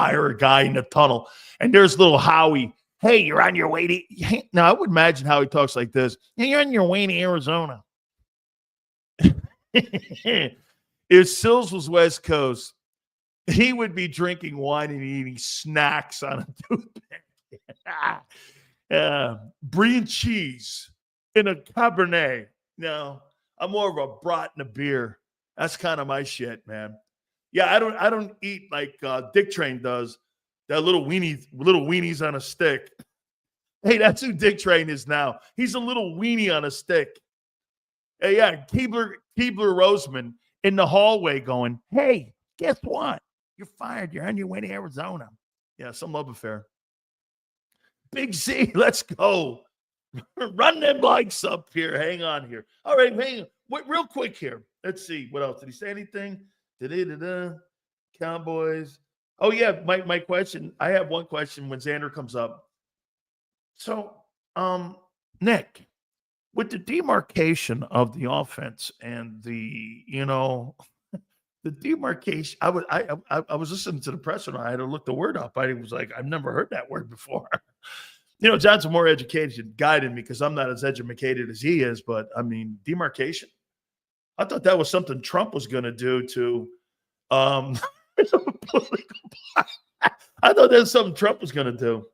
hire a guy in the tunnel. And there's little Howie. Hey, you're on your way to – now, I would imagine Howie talks like this. Hey, you're on your way to Arizona. If Sills was West Coast, he would be drinking wine and eating snacks on a toothpick. Brie and cheese in a Cabernet. No, I'm more of a brat and a beer. That's kind of my shit, man. Yeah, I don't eat like Dick Train does. That little weenies on a stick. Hey, that's who Dick Train is now. He's a little weenie on a stick. Hey, yeah, Keebler Roseman in the hallway going, hey, guess what? You're fired. You're on your way to Arizona. Yeah, some love affair. Big Z, let's go. Run them likes up here. Hang on here. All right, hang on. Wait, real quick here. Let's see. What else? Did he say anything? Da-da-da-da. Cowboys. Oh, yeah, my question. I have one question when Zander comes up. So, Nick, with the demarcation of the offense and the demarcation, I was listening to the presser and I had to look the word up. I was like, I've never heard that word before. John's a more educated guy than me because I'm not as educated as he is. But I mean, demarcation. I thought that was something Trump was going to do to. I thought that was something Trump was going to do.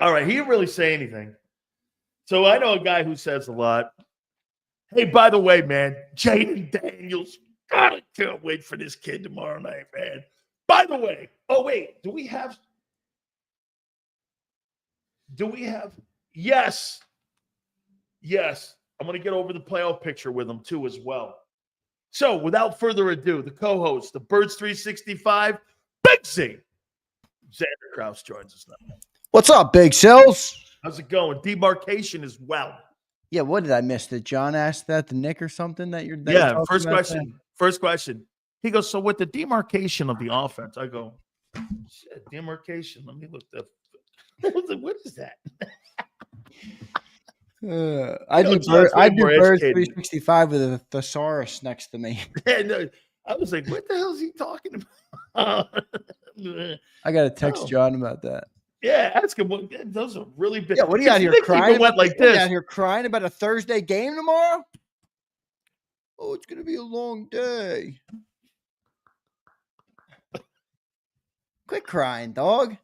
All right, he didn't really say anything. So I know a guy who says a lot. Hey, by the way, man, Jayden Daniels. God, I can't wait for this kid tomorrow night, man. By the way, oh, wait, do we have? Yes. I'm going to get over the playoff picture with him, too, as well. So, without further ado, the co-host, the Birds 365, Big Z. Zander Krause joins us now. What's up, Big Sills? How's it going? Demarcation as well. Yeah, what did I miss? Did John ask that to Nick or something? First question. He goes, so with the demarcation of the offense, I go, shit, demarcation. Let me look that. What is that? I do Birds 365 with a thesaurus next to me. No, I was like, what the hell is he talking about? I got to text John about that. Yeah, ask him. Those are really big. Yeah, what are you out here crying? Out here crying about a Thursday game tomorrow? Oh, it's going to be a long day. Quit crying, dog.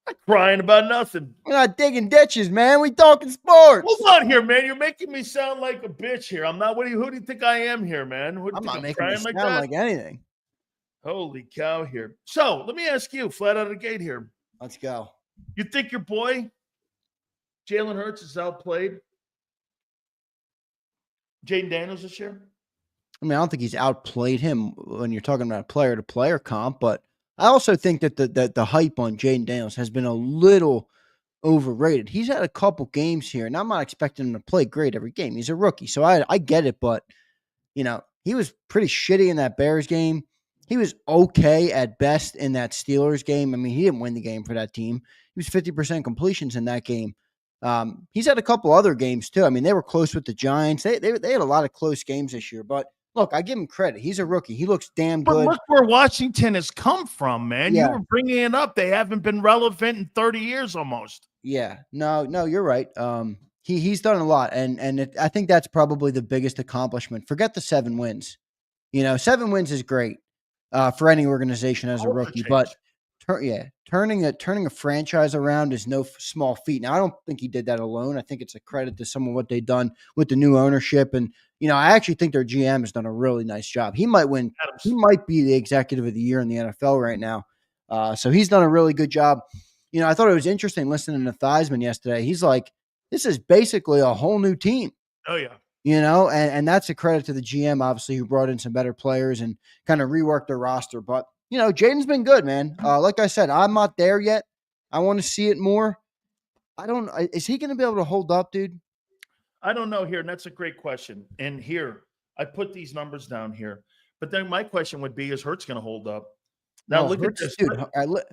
I'm crying about nothing. We're not digging ditches, man. We talking sports. Hold on here, man. You're making me sound like a bitch here. I'm not. Who do you think I am here, man? I'm not making you sound like anything. Holy cow here. So let me ask you, flat out of the gate here. Let's go. You think your boy, Jalen Hurts, is outplayed Jayden Daniels this year? I mean, I don't think he's outplayed him when you're talking about a player-to-player comp, but I also think that the hype on Jayden Daniels has been a little overrated. He's had a couple games here, and I'm not expecting him to play great every game. He's a rookie, so I get it, but, he was pretty shitty in that Bears game. He was okay at best in that Steelers game. I mean, he didn't win the game for that team. He was 50% completions in that game. He's had a couple other games, too. I mean, they were close with the Giants. They had a lot of close games this year, but look, I give him credit. He's a rookie. He looks damn good. But look where Washington has come from, man. Yeah. You were bringing it up. They haven't been relevant in 30 years almost. Yeah. No, you're right. He's done a lot, and I think that's probably the biggest accomplishment. Forget the 7 wins. 7 wins is great for any organization as a rookie, but turning a franchise around is no small feat. Now, I don't think he did that alone. I think it's a credit to some of what they've done with the new ownership, and I actually think their GM has done a really nice job. He might win. He might be the executive of the year in the NFL right now. So he's done a really good job. I thought it was interesting listening to Theismann yesterday. He's like, this is basically a whole new team. Oh, yeah. And that's a credit to the GM, obviously, who brought in some better players and kind of reworked their roster. But, Jayden's been good, man. Like I said, I'm not there yet. I want to see it more. Is he going to be able to hold up, dude? I don't know here, and that's a great question. And here, I put these numbers down here. But then my question would be, is Hurts going to hold up? Now, look Hurts, at this. Dude,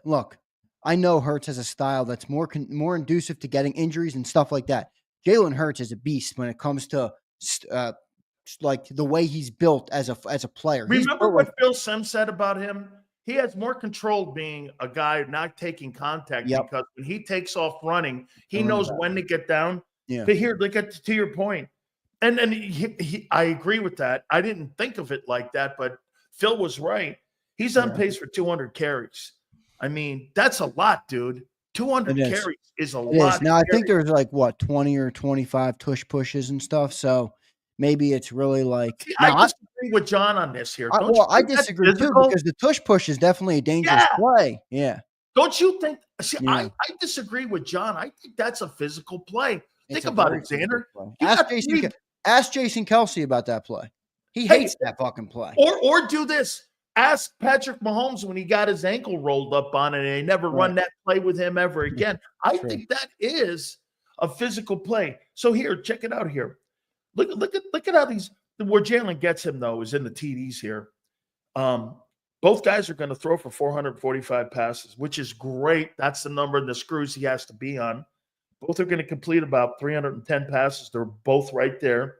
look, I know Hurts has a style that's more conducive to getting injuries and stuff like that. Jalen Hurts is a beast when it comes to like the way he's built as a player. Remember what Phil Simms said about him? he has more control being a guy not taking contact Yep. because when he takes off running, he And knows running back. when to get down. Yeah. But here, look at to your point. And I agree with that. I didn't think of it like that, but Phil was right. He's on pace for 200 carries. I mean, that's a lot, dude. 200 carries is a lot. Now, I think there's like, what, 20 or 25 tush pushes and stuff. So maybe it's really like. See, I disagree with John on this here. I disagree too, because the tush push is definitely a dangerous play. Yeah. Don't you think? See, Yeah. I disagree with John. I think that's a physical play. It's Think about it, Zander. Ask Jason Kelsey about that play. He hates that fucking play. Or do this. Ask Patrick Mahomes when he got his ankle rolled up on it and they never run that play with him ever again. I think that is a physical play. So here, check it out here. Look at how where Jalen gets him though is in the TDs here. Both guys are going to throw for 445 passes, which is great. That's the number and the screws he has to be on. Both are going to complete about 310 passes. They're both right there.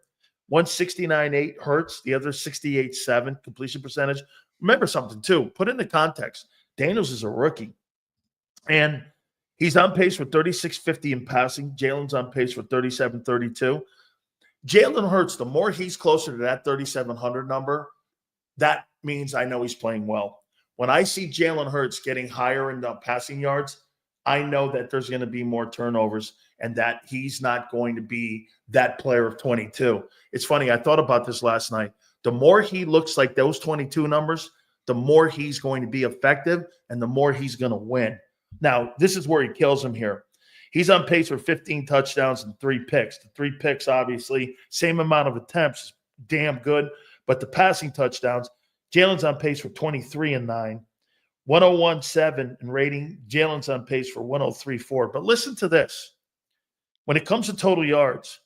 One 69.8 Hurts, the other 68.7 completion percentage. Remember something too. Put into context. Daniels is a rookie, and he's on pace for 36.50 in passing. Jalen's on pace for 37.32. Jalen Hurts, the more he's closer to that 3,700 number, that means I know he's playing well. When I see Jalen Hurts getting higher in the passing yards, I know that there's going to be more turnovers and that he's not going to be that player of 22. It's funny. I thought about this last night. The more he looks like those 22 numbers, the more he's going to be effective and the more he's going to win. Now, this is where he kills him here. He's on pace for 15 touchdowns and 3 picks. The 3 picks, obviously, same amount of attempts, is damn good. But the passing touchdowns, Jalen's on pace for 23 and 9, 101.7 in rating. Jalen's on pace for 103.4. But listen to this. When it comes to total yards,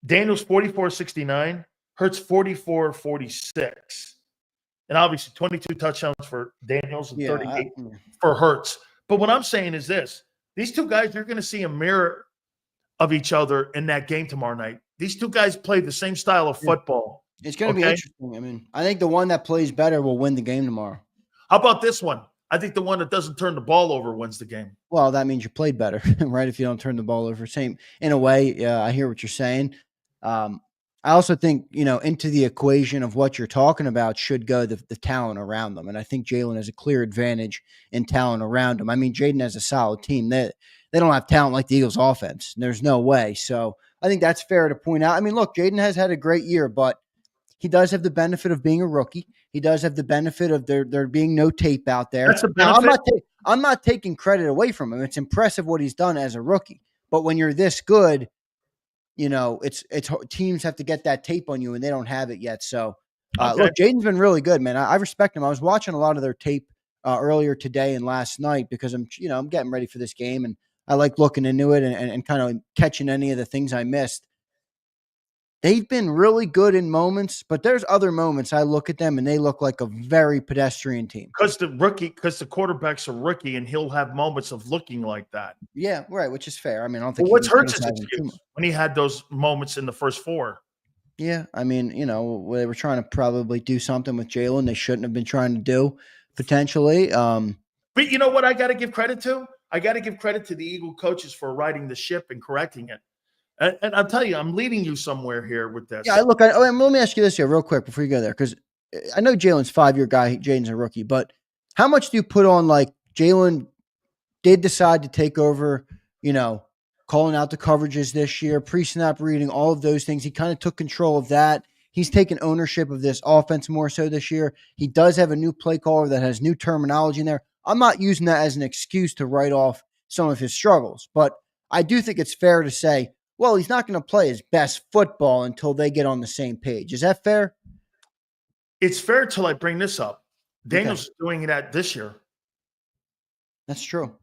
Daniels 44.69, Hurts 44.46. And obviously 22 touchdowns for Daniels and 38 for Hurts. But what I'm saying is this. These two guys, you're going to see a mirror of each other in that game tomorrow night. These two guys play the same style of football. It's going to be interesting. I mean, I think the one that plays better will win the game tomorrow. How about this one? I think the one that doesn't turn the ball over wins the game. Well, that means you played better, right? If you don't turn the ball over. Same in a way. I hear what you're saying. I also think, into the equation of what you're talking about should go the talent around them. And I think Jalen has a clear advantage in talent around him. I mean, Jayden has a solid team. They don't have talent like the Eagles offense. There's no way. So I think that's fair to point out. I mean, look, Jayden has had a great year, but he does have the benefit of being a rookie. He does have the benefit of there being no tape out there. That's a benefit. Now, I'm not taking credit away from him. It's impressive what he's done as a rookie. But when you're this good, it's teams have to get that tape on you, and they don't have it yet. So, look, Jayden's been really good, man. I respect him. I was watching a lot of their tape earlier today and last night because I'm getting ready for this game, and I like looking into it and kind of catching any of the things I missed. They've been really good in moments, but there's other moments I look at them and they look like a very pedestrian team. Because the quarterback's a rookie and he'll have moments of looking like that. Yeah, right, which is fair. I mean, I don't think what's Hurts' excuse when he had those moments in the first 4? Yeah, I mean, they were trying to probably do something with Jalen they shouldn't have been trying to do, potentially. But you know what I got to give credit to? I got to give credit to the Eagle coaches for riding the ship and correcting it. And I'll tell you, I'm leading you somewhere here with this. Yeah, look, let me ask you this here real quick before you go there, because I know Jalen's 5-year guy, Jayden's a rookie, but how much do you put on, like, Jalen did decide to take over, calling out the coverages this year, pre-snap reading, all of those things. He kind of took control of that. He's taken ownership of this offense more so this year. He does have a new play caller that has new terminology in there. I'm not using that as an excuse to write off some of his struggles, but I do think it's fair to say, well, he's not going to play his best football until they get on the same page. Is that fair? It's fair till I bring this up. Daniels is doing that this year. That's true.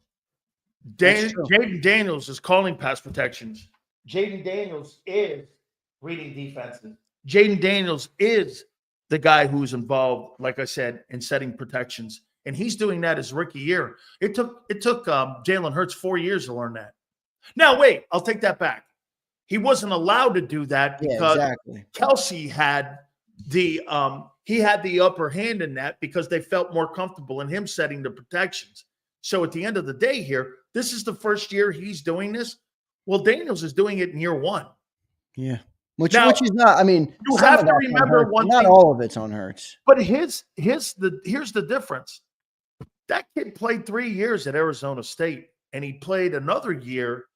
Jayden Daniels is calling pass protections. Jayden Daniels is reading defenses. Jayden Daniels is the guy who's involved, like I said, in setting protections. And he's doing that his rookie year. It took Jalen Hurts 4 years to learn that. Now, wait, I'll take that back. He wasn't allowed to do that because Kelsey had the he had the upper hand in that because they felt more comfortable in him setting the protections. So at the end of the day here, this is the first year he's doing this. Well, Daniels is doing it in year one. Yeah. Which Now, is not, I mean, you some have of to that's on remember Hurts, one not thing. all of it's on Hurts. But here's the difference. That kid played 3 years at Arizona State, and he played another year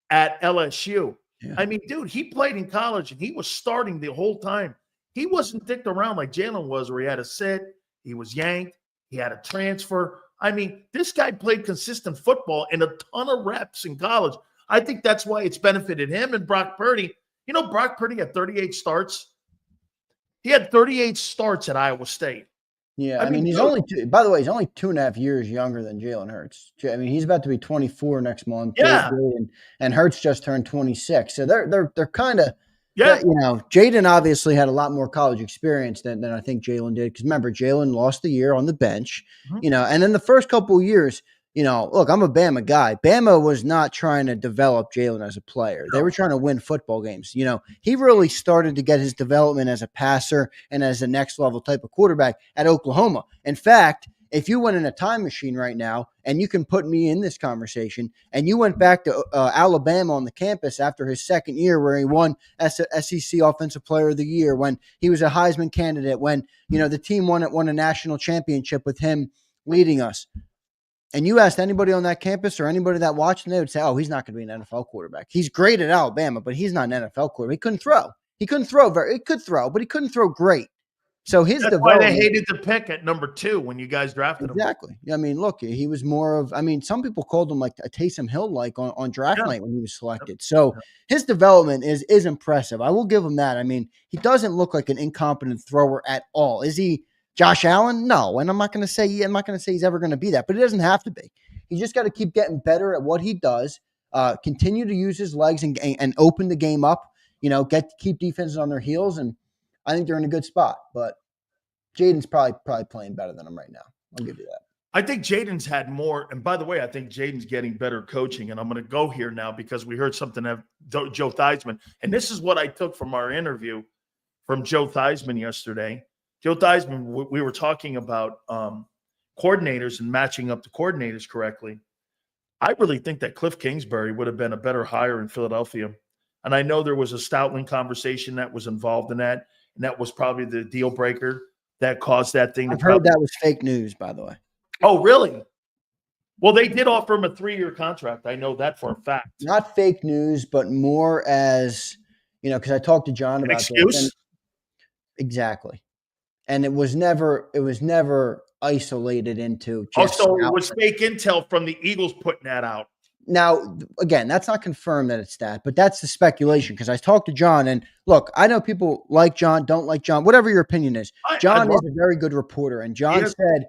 at LSU. Yeah. I mean, dude, he played in college, and he was starting the whole time. He wasn't dicked around like Jalen was, where he had to sit, he was yanked, he had a transfer. I mean, this guy played consistent football and a ton of reps in college. I think that's why it's benefited him and Brock Purdy. You know, Brock Purdy had 38 starts. He had 38 starts at Iowa State. Yeah, I mean, he's only by the way, he's only 2.5 years younger than Jalen Hurts. I mean, he's about to be 24 next month. Yeah. And Hurts just turned 26. So they're kind of, yeah. You know, Jayden obviously had a lot more college experience than I think Jalen did. Because remember, Jalen lost the year on the bench, you know, and in the first couple of years, you know, look, I'm a Bama guy. Bama was not trying to develop Jalen as a player. They were trying to win football games. You know, he really started to get his development as a passer and as a next level type of quarterback at Oklahoma. In fact, if you went in a time machine right now and you can put me in this conversation and you went back to Alabama on the campus after his second year where he won SEC Offensive Player of the Year, when he was a Heisman candidate, when, you know, the team won a national championship with him leading us. And you asked anybody on that campus or anybody that watched, and they would say, oh, he's not going to be an NFL quarterback. He's great at Alabama, but he's not an NFL quarterback. He couldn't throw. He could throw, but he couldn't throw great. So his That's why they hated the pick at number 2 when you guys drafted him. Exactly. I mean, look, he was more of, I mean, some people called him like a Taysom Hill like on draft night when he was selected. So his development is impressive. I will give him that. I mean, he doesn't look like an incompetent thrower at all. Is he Josh Allen? No. And I'm not going to say he's ever going to be that, but he doesn't have to be. He's just got to keep getting better at what he does, continue to use his legs and open the game up, you know, keep defenses on their heels. And I think they're in a good spot, but Jayden's probably playing better than him right now. I'll give you that. I think Jayden's had more. And by the way, I think Jayden's getting better coaching. And I'm going to go here now because we heard something of Joe Theismann. And this is what I took from our interview from Joe Theismann yesterday. Joe Theismann, we were talking about coordinators and matching up the coordinators correctly. I really think that Cliff Kingsbury would have been a better hire in Philadelphia. And I know there was a Stoutland conversation that was involved in that. And that was probably the deal breaker that caused that thing. I've heard that was fake news, by the way. Oh, really? Well, they did offer him a 3-year contract. I know that for a fact. Not fake news, but more as, you know, because I talked to John about excuse. Exactly. And it was never isolated into just also it was fake intel from the Eagles putting that out. Now, again, that's not confirmed that it's that, but that's the speculation because I talked to John and look, I know people like John, don't like John, whatever your opinion is. John is a very good reporter. And John said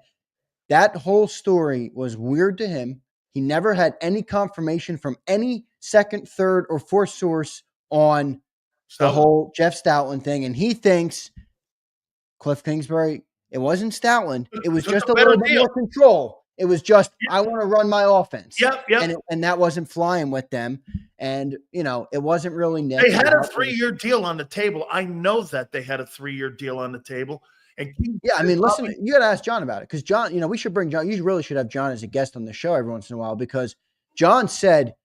that whole story was weird to him. He never had any confirmation from any second, third, or fourth source on the whole Jeff Stoutland thing. And he thinks Cliff Kingsbury, it wasn't Stoutland. It was just a little bit more control. It was just, I want to run my offense. Yep. And that wasn't flying with them. And, you know, it wasn't really Nick. They had a 3-year deal on the table. I know that they had a 3-year deal on the table. And I mean, listen, you got to ask John about it because John, you know, we should bring John. You really should have John as a guest on the show every once in a while because John said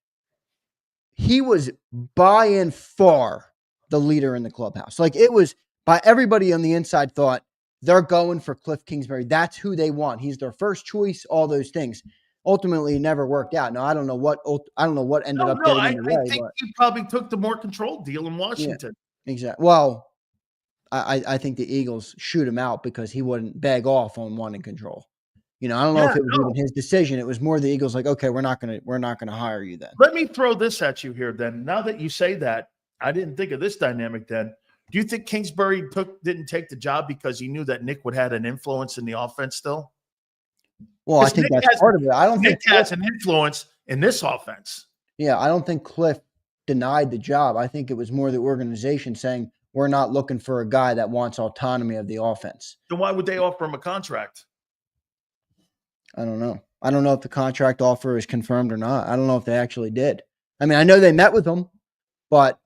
he was by and far the leader in the clubhouse. Like it was by everybody on the inside thought, they're going for Cliff Kingsbury. That's who they want. He's their first choice, all those things. Ultimately, it never worked out. Now, I don't know what ended up getting in the way. I think he probably took the more controlled deal in Washington. Yeah, exactly. Well, I think the Eagles shoot him out because he wouldn't beg off on wanting control. You know, I don't know if it was even his decision. It was more the Eagles like, okay, we're not gonna hire you then. Let me throw this at you here then. Now that you say that, I didn't think of this dynamic then. Do you think Kingsbury didn't take the job because he knew that Nick would have an influence in the offense still? Well, I think that's part of it. I don't think Nick has an influence in this offense. Yeah, I don't think Cliff denied the job. I think it was more the organization saying, we're not looking for a guy that wants autonomy of the offense. Then why would they offer him a contract? I don't know. I don't know if the contract offer is confirmed or not. I don't know if they actually did. I mean, I know they met with him, but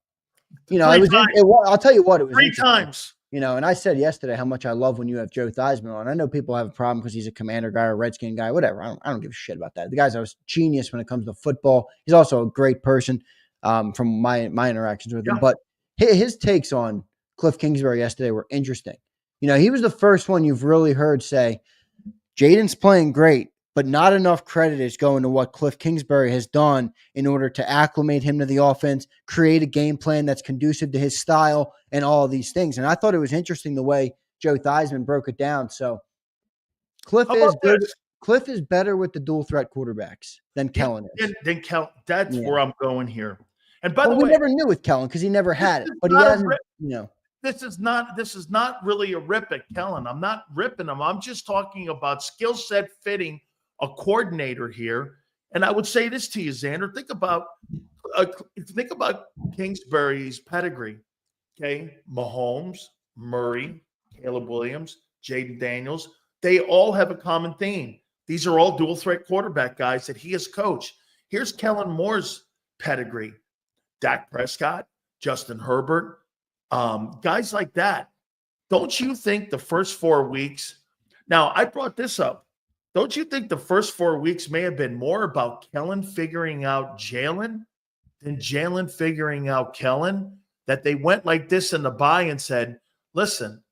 you know, I'll tell you what, it was 3 times. And I said yesterday how much I love when you have Joe Theismann on. I know people have a problem because he's a Commander guy or a Redskin guy, whatever. I don't give a shit about that. The guy's a genius when it comes to football. He's also a great person from my interactions with him. Yeah. But his takes on Cliff Kingsbury yesterday were interesting. He was the first one you've really heard say, Jayden's playing great, but not enough credit is going to what Cliff Kingsbury has done in order to acclimate him to the offense, create a game plan that's conducive to his style, and all of these things. And I thought it was interesting the way Joe Theismann broke it down. So Cliff How is about good. this? Cliff is better with the dual threat quarterbacks than Kellen is. Then Kellen, that's where I'm going here. And by Well, the we way, never knew with Kellen because he never had it, but he hasn't. This is not really a rip at Kellen. I'm not ripping him. I'm just talking about skill set fitting a coordinator here. And I would say this to you, Zander. Think about Kingsbury's pedigree. Okay, Mahomes, Murray, Caleb Williams, Jayden Daniels. They all have a common theme. These are all dual threat quarterback guys that he has coached. Here's Kellen Moore's pedigree. Dak Prescott, Justin Herbert, guys like that. Don't you think the first 4 weeks? Now, I brought this up. Don't you think the first 4 weeks may have been more about Kellen figuring out Jalen than Jalen figuring out Kellen? That they went like this in the bye and said, listen,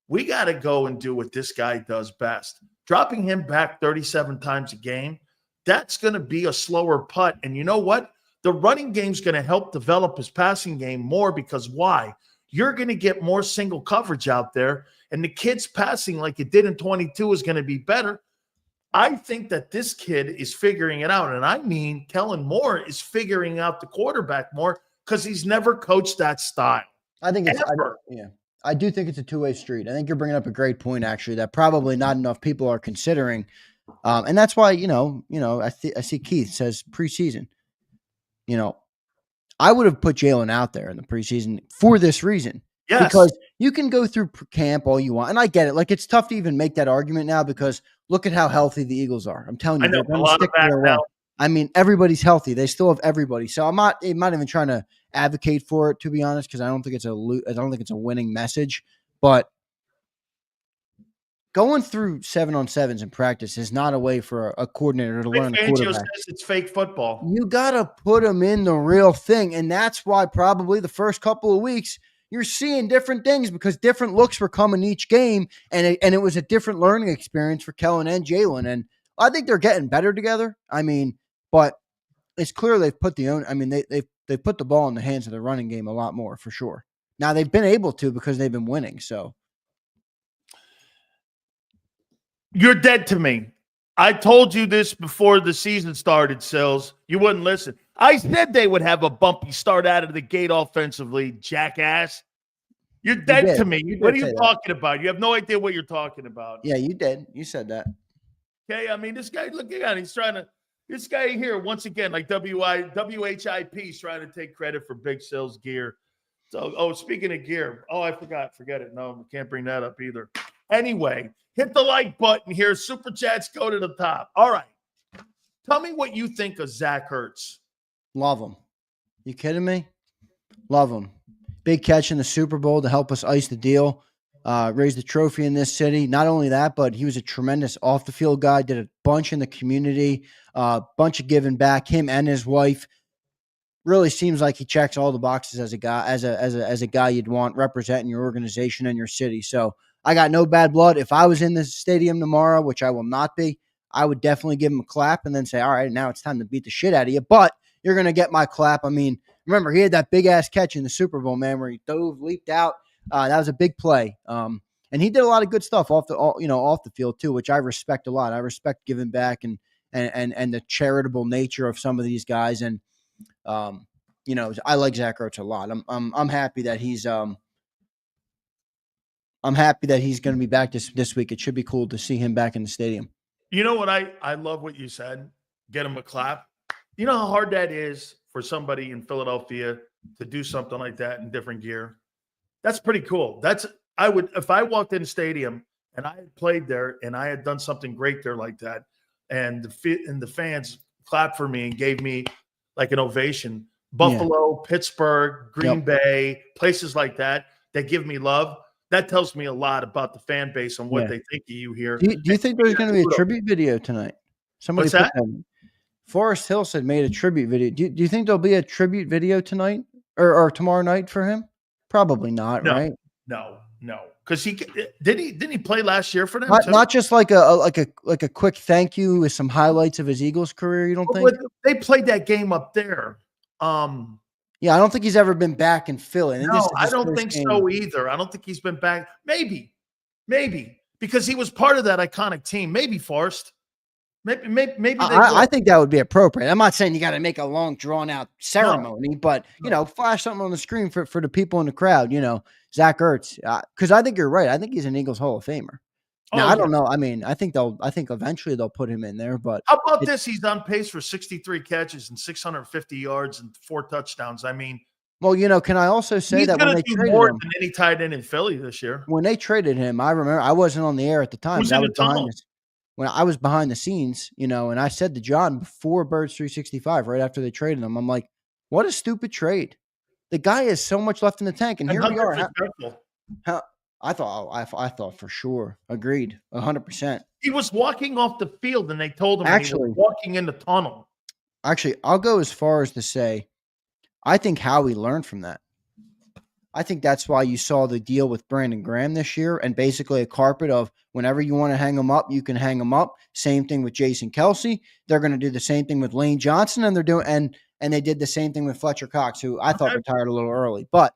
we got to go and do what this guy does best. Dropping him back 37 times a game, that's going to be a slower putt. And you know what? The running game's going to help develop his passing game more because why? You're going to get more single coverage out there, and the kid's passing like it did in 22 is going to be better. I think that this kid is figuring it out, and I mean Kellen Moore is figuring out the quarterback more because he's never coached that style. I think it's I do think it's a two-way street. I think you're bringing up a great point, actually, that probably not enough people are considering, and that's why I see Keith says preseason. I would have put Jalen out there in the preseason for this reason. Yes. Because you can go through camp all you want. And I get it. Like, it's tough to even make that argument now because look at how healthy the Eagles are. I'm telling you, I know, they're going to stick to their run. I mean, everybody's healthy. They still have everybody. So I'm not even trying to advocate for it, to be honest, because I don't think it's a winning message. But going through 7-on-7s in practice is not a way for a coordinator to learn a quarterback. Says it's fake football. You got to put them in the real thing. And that's why probably the first couple of weeks you're seeing different things because different looks were coming each game. And it was a different learning experience for Kellen and Jalen. And I think they're getting better together. I mean, but it's clear they've put they've put the ball in the hands of the running game a lot more for sure. Now they've been able to because they've been winning. So. You're dead to me. I told you this before the season started, Sills. You wouldn't listen. I said they would have a bumpy start out of the gate offensively, jackass. You're dead to me. What are you talking about? You have no idea what you're talking about. Yeah, you did. You said that. Okay, I mean, this guy, look at him. This guy here, once again, like WHIP, is trying to take credit for Big Sills gear. So, speaking of gear, I forgot. Forget it. No, we can't bring that up either. Anyway, hit the like button here. Super chats go to the top. All right. Tell me what you think of Zach Ertz. Love him. You kidding me? Love him. Big catch in the Super Bowl to help us ice the deal. Raise the trophy in this city. Not only that, but he was a tremendous off-the-field guy. Did a bunch in the community. Bunch of giving back. Him and his wife. Really seems like he checks all the boxes as a guy, as a guy you'd want representing your organization and your city. So I got no bad blood. If I was in the stadium tomorrow, which I will not be, I would definitely give him a clap and then say, all right, now it's time to beat the shit out of you. But you're going to get my clap. I mean, remember, he had that big-ass catch in the Super Bowl, man, where he leaped out. That was a big play. And he did a lot of good stuff off the field too, which I respect a lot. I respect giving back and the charitable nature of some of these guys. And, I like Zach Ertz a lot. I'm happy that he's going to be back this week. It should be cool to see him back in the stadium. You know what? I love what you said. Get him a clap. You know how hard that is for somebody in Philadelphia to do something like that in different gear? That's pretty cool. If I walked in the stadium and I had played there and I had done something great there like that, and the fans clapped for me and gave me like an ovation. Buffalo, Pittsburgh, Green Bay, places like that give me love. that tells me a lot about the fan base and what Yeah. they think of you here. Do you think there's going to be a tribute video tonight? Somebody What's put that? that. Forrest Hill said made a tribute video. Do you think there'll be a tribute video tonight or tomorrow night for him? Probably not, No, right? no. Because didn't he play last year for them too? Not just like a quick thank you with some highlights of his Eagles career. You don't think? They played that game up there. Yeah, I don't think he's ever been back in Philly. No, I don't think so either. I don't think he's been back. Maybe because he was part of that iconic team. Maybe Forrest. Maybe I think that would be appropriate. I'm not saying you got to make a long, drawn out ceremony, but flash something on the screen for the people in the crowd. Zach Ertz, because I think you're right. I think he's an Eagles Hall of Famer. Now, I don't know. I mean, I think eventually they'll put him in there. But how about this? He's on pace for 63 catches and 650 yards and 4 touchdowns. I mean, well, can I also say that when they traded more him, than any tight end in Philly this year? When they traded him, I remember I wasn't on the air at the time. Who's in the tunnel? When I was behind the scenes, and I said to John before Birds 365, right after they traded him, I'm like, what a stupid trade. The guy has so much left in the tank, and here we are. I thought for sure. Agreed. 100%. He was walking off the field, and they told him he was walking in the tunnel. Actually, I'll go as far as to say, I think Howie learned from that. I think that's why you saw the deal with Brandon Graham this year and basically a carpet of whenever you want to hang them up, you can hang them up. Same thing with Jason Kelsey. They're going to do the same thing with Lane Johnson, and they're doing and they did the same thing with Fletcher Cox, who I thought retired a little early. But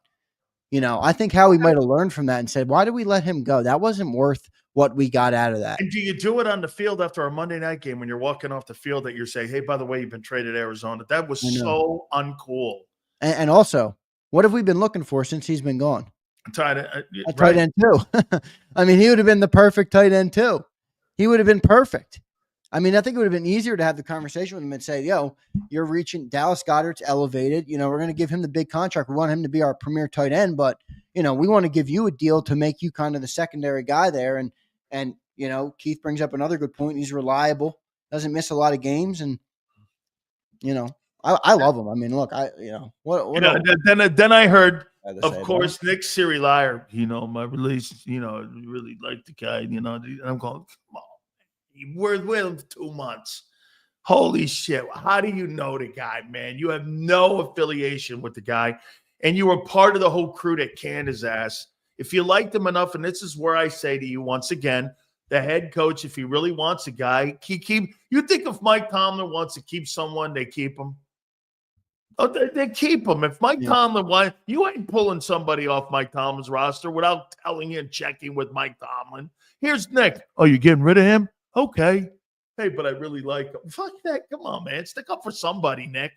I think Howie might have learned from that and said, why did we let him go? That wasn't worth what we got out of that. And do you do it on the field after a Monday night game when you're walking off the field that you're saying, hey, by the way, you've been traded to Arizona? That was so uncool. And also, what have we been looking for since he's been gone? A tight end too. I mean, he would have been the perfect tight end too. He would have been perfect. I mean, I think it would have been easier to have the conversation with him and say, you're reaching Dallas Goedert's elevated. We're going to give him the big contract. We want him to be our premier tight end, but, we want to give you a deal to make you kind of the secondary guy there. And Keith brings up another good point. He's reliable, doesn't miss a lot of games. And, I love him. I mean, look, then I heard, of course, Nick Sirianni, my release, really like the guy, and I'm going, come on. We're with him 2 months. Holy shit. How do you know the guy, man? You have no affiliation with the guy, and you were part of the whole crew that canned his ass. If you liked him enough, and this is where I say to you once again, the head coach, if he really wants a guy, you think if Mike Tomlin wants to keep someone, they keep him? Oh, they keep him. If Mike Tomlin wants, you ain't pulling somebody off Mike Tomlin's roster without telling you and checking with Mike Tomlin. Here's Nick. Oh, you're getting rid of him? Okay. Hey, but I really like him. Fuck that. Come on, man. Stick up for somebody, Nick.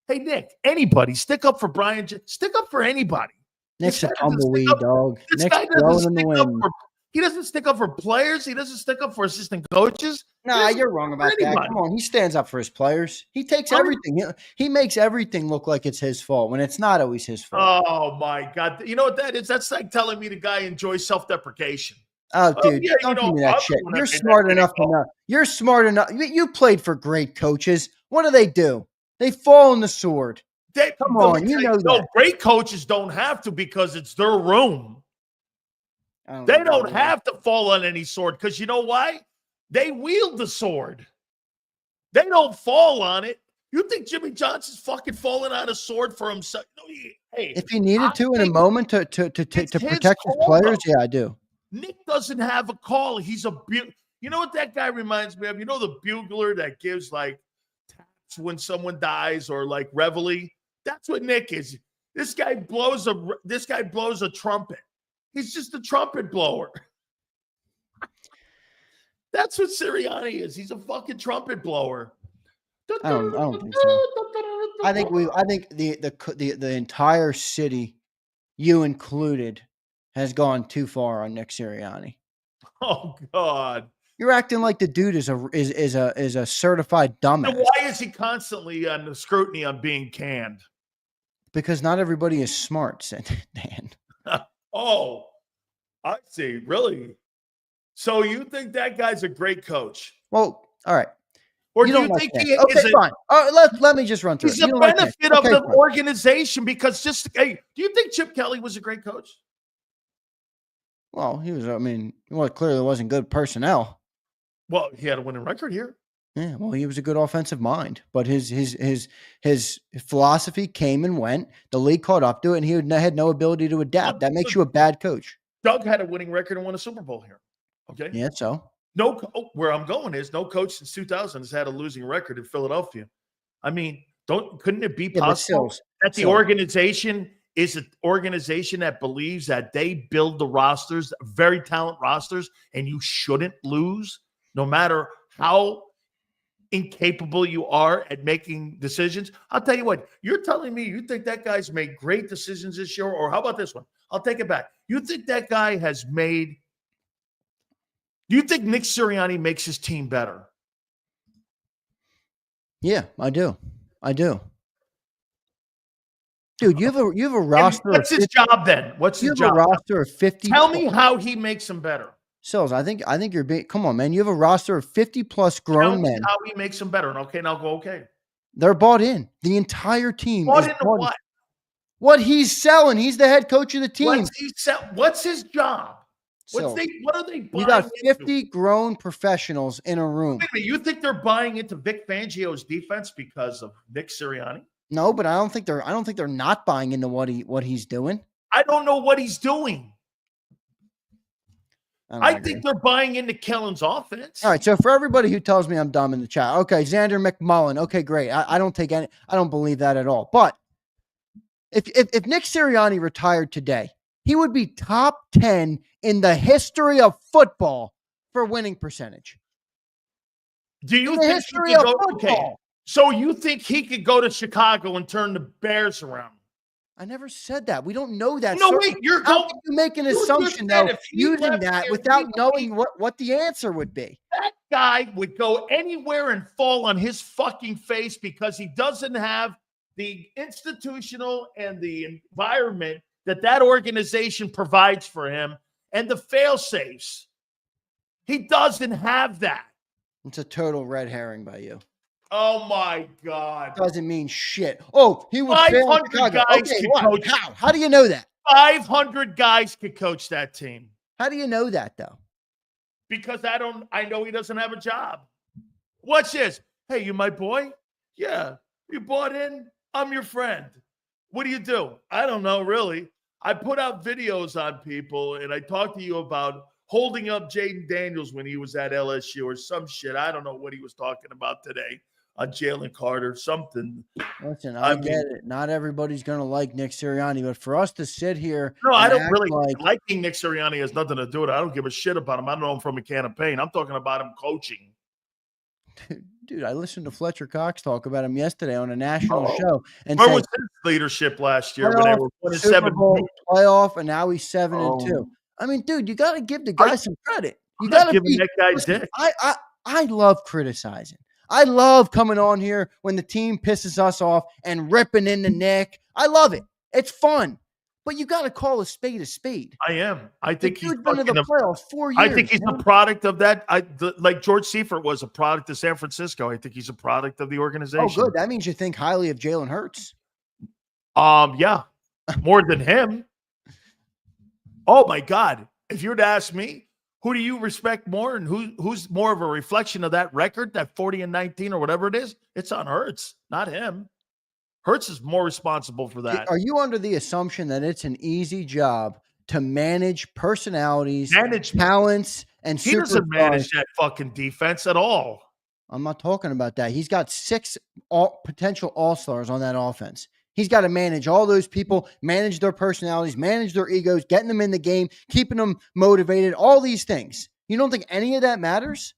Hey, Nick, anybody. Stick up for Brian. Stick up for anybody. Nick's a tumbleweed, dog. Nick's blowing in the wind. He doesn't stick up for players. He doesn't stick up for assistant coaches. No, you're wrong about that. Come on. He stands up for his players. He takes everything. He makes everything look like it's his fault when it's not always his fault. Oh, my God. You know what that is? That's like telling me the guy enjoys self-deprecation. Oh, dude, don't give me that shit. You're smart enough to know. You're smart enough. You played for great coaches. What do? They fall on the sword. Come on, you know that. Great coaches don't have to because it's their room. They don't have to fall on any sword because you know why? They wield the sword. They don't fall on it. You think Jimmy Johnson's fucking falling on a sword for himself? No, hey, if he needed to in a moment to protect his players, yeah, I do. Nick doesn't have a call. He's you know what that guy reminds me of? You know the bugler that gives like taps when someone dies or like reveille? That's what Nick is. This guy blows a trumpet. He's just a trumpet blower. That's what Sirianni is. He's a fucking trumpet blower. I don't think so. I think the entire city, you included, has gone too far on Nick Sirianni. Oh God. You're acting like the dude is a certified dumbass. Then why is he constantly on the scrutiny on being canned? Because not everybody is smart, said Dan. Oh, I see. Really? So you think that guy's a great coach? Well, all right. Or do you think he is? Okay, fine. All right, let me just run through it. He's a benefit of the organization because do you think Chip Kelly was a great coach? Well, clearly wasn't good personnel. Well, he had a winning record here. Yeah, well, he was a good offensive mind, but his philosophy came and went. The league caught up to it, and he had no ability to adapt. That makes you a bad coach. Doug had a winning record and won a Super Bowl here. Okay. Yeah, so where I'm going is no coach since 2000 has had a losing record in Philadelphia. I mean, couldn't it be possible that the organization is an organization that believes that they build the rosters, very talented rosters, and you shouldn't lose no matter how incapable you are at making decisions? I'll tell you what, you're telling me you think that guy's made great decisions this year, or how about this one? I'll take it back. You think that guy has made – do you think Nick Sirianni makes his team better? Yeah, I do. Dude, you have a roster. What's his job then? What's his job? You have a roster of 50. Tell me how he makes them better. Sills, I think you're being. Come on, man. You have a roster of 50 plus grown men. How he makes them better? And okay, now go okay. They're bought in. The entire team bought is into what? What he's selling. He's the head coach of the team. What's his job? What are they buying? You got 50 grown professionals in a room. Wait a minute, you think they're buying into Vic Fangio's defense because of Nick Sirianni? No, but I don't think they're not buying into what he's doing. I don't know what he's doing. I think they're buying into Kellen's offense. All right, so for everybody who tells me I'm dumb in the chat, okay, Zander McMullen, okay, great. I don't believe that at all. But if Nick Sirianni retired today, he would be top 10 in the history of football for winning percentage. Do you think he could go? Okay, so you think he could go to Chicago and turn the Bears around? I never said that. We don't know that. No, wait, you make an assumption though, using that without knowing what the answer would be. That guy would go anywhere and fall on his fucking face because he doesn't have the institutional and the environment that organization provides for him and the fail-safes. He doesn't have that. It's a total red herring by you. Oh, my God. Doesn't mean shit. Oh, he would 500 guys could coach. How do you know that? 500 guys could coach that team. How do you know that, though? Because I know he doesn't have a job. Watch this. Hey, you my boy? Yeah. You bought in? I'm your friend. What do you do? I don't know, really. I put out videos on people, and I talked to you about holding up Jayden Daniels when he was at LSU or some shit. I don't know what he was talking about today on Jalen Carter, something. Listen, I get it. Not everybody's going to like Nick Sirianni, but for us to sit here. No, I don't really liking Nick Sirianni has nothing to do with it. I don't give a shit about him. I don't know him from a can of paint. I'm talking about him coaching. Dude, I listened to Fletcher Cox talk about him yesterday on a national show. And where was his leadership last year when they were 1-7 playoff, and now he's 7-2. I mean, dude, you got to give the guy some credit. You got to give that guy dick. I love criticizing. I love coming on here when the team pisses us off and ripping into Nick. I love it. It's fun. But you got to call a spade a spade. I am. I think he's been to the playoffs 4 years. I think he's a product of that. Like George Seifert was a product of San Francisco. I think he's a product of the organization. Oh, good. That means you think highly of Jalen Hurts. Yeah, more than him. Oh my God! If you were to ask me, who do you respect more, and who's more of a reflection of that record, that 40-19 or whatever it is? It's on Hurts, not him. Hurts is more responsible for that. Are you under the assumption that it's an easy job to manage personalities, talents, and he doesn't manage that fucking defense at all. I'm not talking about that. He's got 6 potential all-stars on that offense. He's got to manage all those people, manage their personalities, manage their egos, getting them in the game, keeping them motivated, all these things. You don't think any of that matters?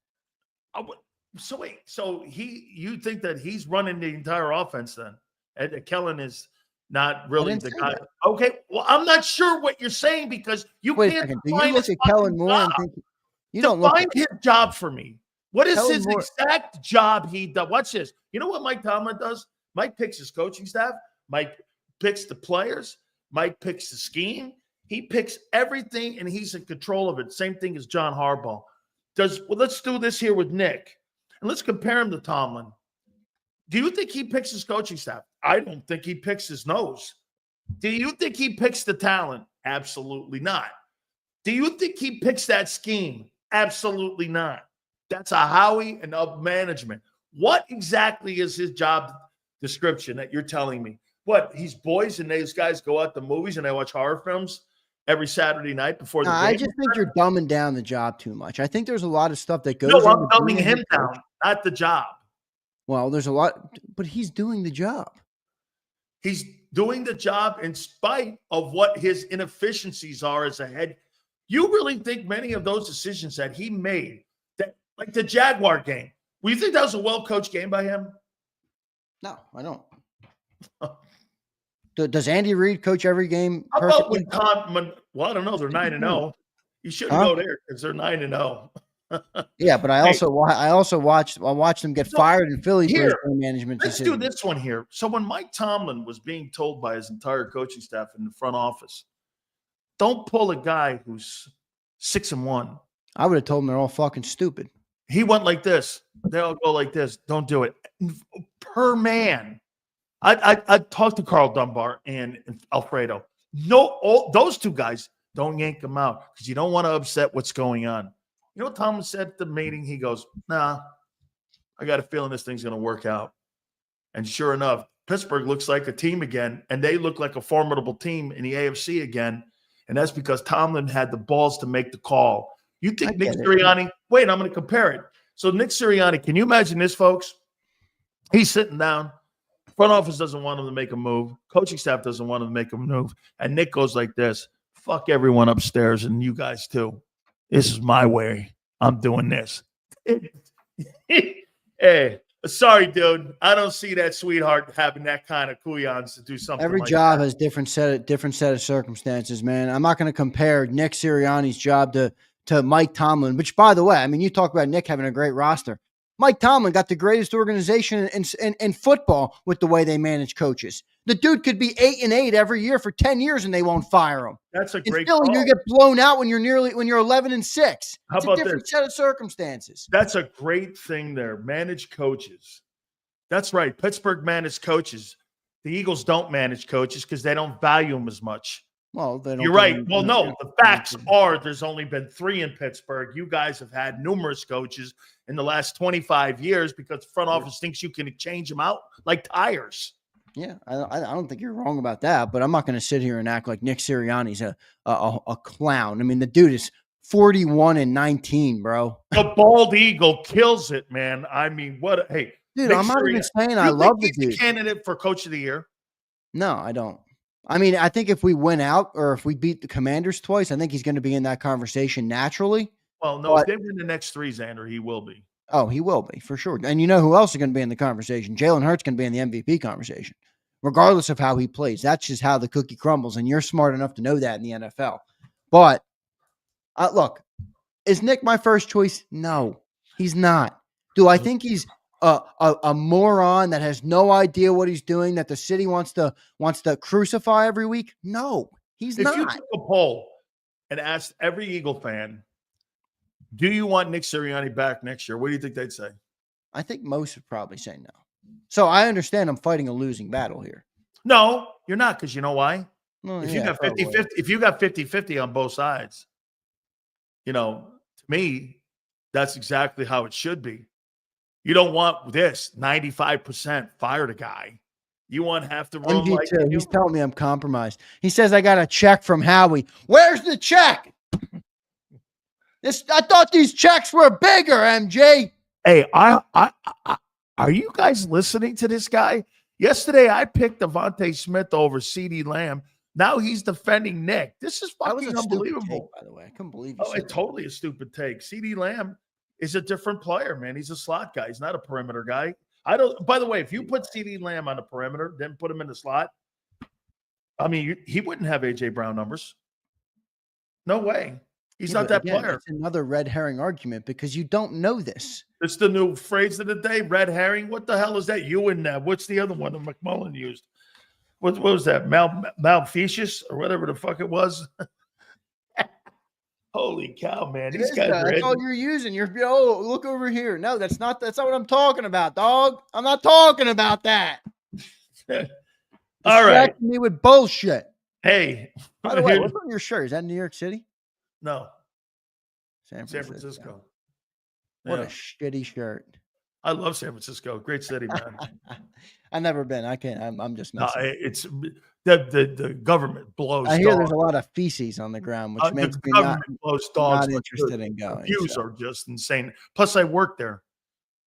So wait, you think that he's running the entire offense then? And Kellen is not really the guy. That. Okay, well, I'm not sure what you're saying because you can't. Do you look at Kellen Moore and think you don't look at his job for me? What is his exact job he does? Watch this. You know what Mike Tomlin does? Mike picks his coaching staff. Mike picks the players. Mike picks the scheme. He picks everything, and he's in control of it. Same thing as John Harbaugh. Let's do this here with Nick, and let's compare him to Tomlin. Do you think he picks his coaching staff? I don't think he picks his nose. Do you think he picks the talent? Absolutely not. Do you think he picks that scheme? Absolutely not. That's a Howie and of management. What exactly is his job description that you're telling me? What, he's boys and these guys go out to movies and they watch horror films every Saturday night before the game? I just think you're dumbing down the job too much. I think there's a lot of stuff that goes. No, I'm into dumbing being a him head coach. down, not the job. Well, there's a lot, but he's doing the job. He's doing the job in spite of what his inefficiencies are as a head. You really think many of those decisions that he made, that like the Jaguar game, will you think that was a well-coached game by him? No, I don't. Does Andy Reid coach every game? How about when well, I don't know. They're 9-0. You shouldn't go there because they're 9-0. Yeah, but I also watched them get fired in Philly for his management. Let's do this one here. So when Mike Tomlin was being told by his entire coaching staff in the front office, don't pull a guy who's 6-1. I would have told them they're all fucking stupid. He went like this. They all go like this. Don't do it. Per man. I talked to Carl Dunbar and Alfredo. Those two guys, don't yank them out because you don't want to upset what's going on. You know what Tomlin said at the meeting? He goes, nah, I got a feeling this thing's going to work out. And sure enough, Pittsburgh looks like a team again, and they look like a formidable team in the AFC again. And that's because Tomlin had the balls to make the call. You think Nick Sirianni – wait, I'm going to compare it. So Nick Sirianni, can you imagine this, folks? He's sitting down. Front office doesn't want him to make a move. Coaching staff doesn't want him to make a move. And Nick goes like this, fuck everyone upstairs and you guys too. This is my way. I'm doing this. Hey, sorry, dude. I don't see that sweetheart having that kind of kuyans to do something. Every job has different set of circumstances, man. I'm not going to compare Nick Sirianni's job to Mike Tomlin, which, by the way, I mean, you talk about Nick having a great roster. Mike Tomlin got the greatest organization in football with the way they manage coaches. The dude could be 8-8 every year for 10 years and they won't fire him. That's a great call. You get blown out when you're 11-6. How about a different set of circumstances. That's a great thing there. Manage coaches. That's right. Pittsburgh managed coaches. The Eagles don't manage coaches because they don't value them as much. Well, they don't. You're right. Well, no, the facts are there's only been 3 in Pittsburgh. You guys have had numerous coaches in the last 25 years because the front office thinks you can change them out like tires. Yeah, I don't think you're wrong about that, but I'm not going to sit here and act like Nick Sirianni's a clown. I mean, the dude is 41-19, bro. The bald eagle kills it, man. I mean, hey. Dude, I'm not even saying I love the dude. He's a candidate for Coach of the Year? No, I don't. I mean, I think if we win out or if we beat the Commanders twice, I think he's going to be in that conversation naturally. Well, no, if they win the next 3, Zander, he will be. Oh, he will be, for sure. And you know who else is going to be in the conversation? Jalen Hurts going to be in the MVP conversation, regardless of how he plays. That's just how the cookie crumbles, and you're smart enough to know that in the NFL. But, look, is Nick my first choice? No, he's not. Do I think he's a moron that has no idea what he's doing, that the city wants to crucify every week? No, he's not. If you took a poll and asked every Eagle fan, do you want Nick Sirianni back next year? What do you think they'd say? I think most would probably say no. So I understand I'm fighting a losing battle here. No, you're not, because you know why? Well, if you got 50-50, if you got 50-50 on both sides, to me, that's exactly how it should be. You don't want this 95% fire the guy. You want half the room. Like he's telling me I'm compromised. He says I got a check from Howie. Where's the check? I thought these checks were bigger, MJ. Hey, are you guys listening to this guy? Yesterday, I picked Devontae Smith over CeeDee Lamb. Now he's defending Nick. This is fucking unbelievable. Take, by the way, I couldn't believe you. Oh, it's totally a stupid take. CeeDee Lamb is a different player, man. He's a slot guy. He's not a perimeter guy. By the way, if you put CeeDee Lamb on the perimeter, then put him in the slot, I mean, he wouldn't have A.J. Brown numbers. No way. He's not that player. It's another red herring argument because you don't know this. It's the new phrase of the day, red herring. What the hell is that? You and what's the other one that McMullen used? What was that? Malfeasious or whatever the fuck it was? Holy cow, man. These guys are that's all you're using. Look over here. No, that's not what I'm talking about, dog. I'm not talking about that. All right. Me with bullshit. Hey. By the way, what's on your shirt? Is that New York City? No, San San Francisco. Francisco. What Yeah. a shitty shirt. I love San Francisco. Great city, man. I've never been. I can't. I'm just No, messing. it's the government blows I hear dogs. there's a lot of feces on the ground, which The makes me government blows dogs, not but interested the in going. views So are just insane. Plus, I worked there.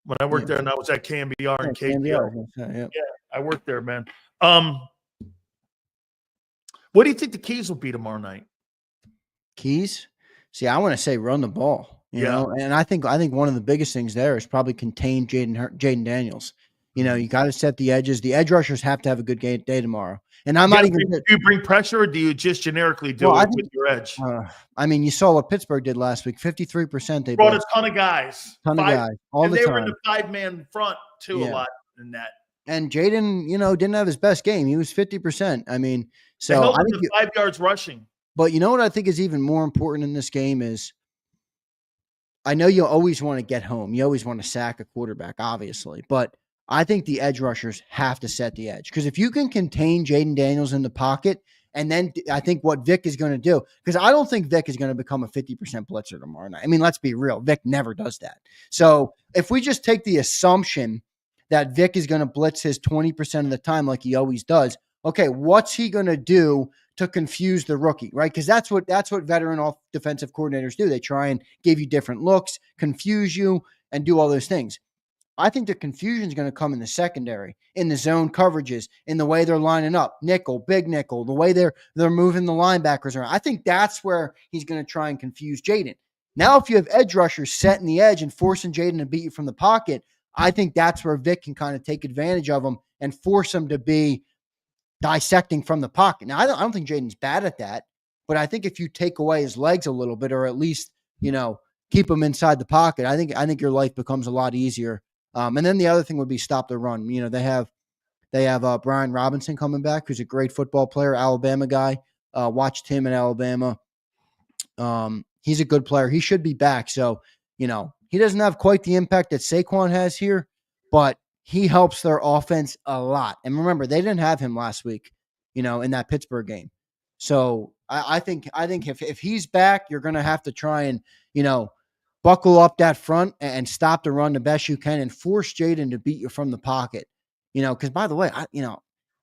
When I worked yeah, there, and I was at KMBR yeah, and KMBR, I KTO. was gonna say, yeah. Yeah, I worked there, man. What do you think the Keys will be tomorrow night? Keys. See, I want to say run the ball, you Yeah. know, and I think one of the biggest things there is probably contain Jayden Daniels. You know, you got to set the edges. The edge rushers have to have a good day tomorrow. And I'm not even. Do you bring pressure, or do you just generically do Well, I it think, with your edge? I mean, you saw what Pittsburgh did last week. 53% they Brought blitzed. a ton of guys, Ton of guys all and the they were in time. the 5-man front too a Yeah. lot in that. And Jayden, you know, didn't have his best game. He was 50%. I mean, They so held I him think to 5 yards rushing. but you know what I think is even more important in this game is I know you always want to get home. You always want to sack a quarterback, obviously. But I think the edge rushers have to set the edge. Because if you can contain Jayden Daniels in the pocket, and then I think what Vic is going to do, because I don't think Vic is going to become a 50% blitzer tomorrow night. I mean, let's be real. Vic never does that. So if we just take the assumption that Vic is going to blitz his 20% of the time like he always does, okay, what's he going to do to confuse the rookie, right? Because that's what veteran defensive coordinators do. They try and give you different looks, confuse you, and do all those things. I think the confusion is going to come in the secondary, in the zone coverages, in the way they're lining up, nickel, big nickel, the way they're moving the linebackers around. I think that's where he's going to try and confuse Jayden. Now, if you have edge rushers setting the edge and forcing Jayden to beat you from the pocket, I think that's where Vic can kind of take advantage of him and force him to be dissecting from the pocket. Now, I don't think Jayden's bad at that, but I think if you take away his legs a little bit, or at least, you know, keep him inside the pocket, I think your life becomes a lot easier. And then the other thing would be stop the run. You know, they have Brian Robinson coming back, who's a great football player, Alabama guy. Watched him in Alabama. He's a good player. He should be back. So, you know, he doesn't have quite the impact that Saquon has here, but he helps their offense a lot. And remember, they didn't have him last week, you know, in that Pittsburgh game. So I think if he's back, you're going to have to try and, you know, buckle up that front and stop the run the best you can and force Jayden to beat you from the pocket. You know, because by the way,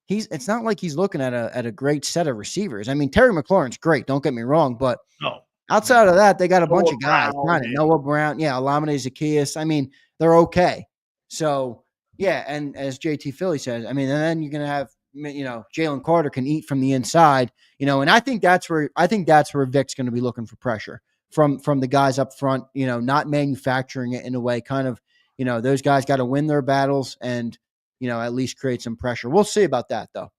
it's not like he's looking at a great set of receivers. I mean, Terry McLaurin's great. Don't get me wrong, but No. outside of that, they got a bunch of guys. Brown, Noah Brown, Olamide Zaccheaus. I mean, they're okay. So yeah, and as JT Philly says, I mean, and then you're gonna have, you know, Jalen Carter can eat from the inside, you know, and I think that's where Vic's going to be looking for pressure from the guys up front, you know, not manufacturing it in a way, kind of, you know, those guys got to win their battles and, you know, at least create some pressure. We'll see about that though.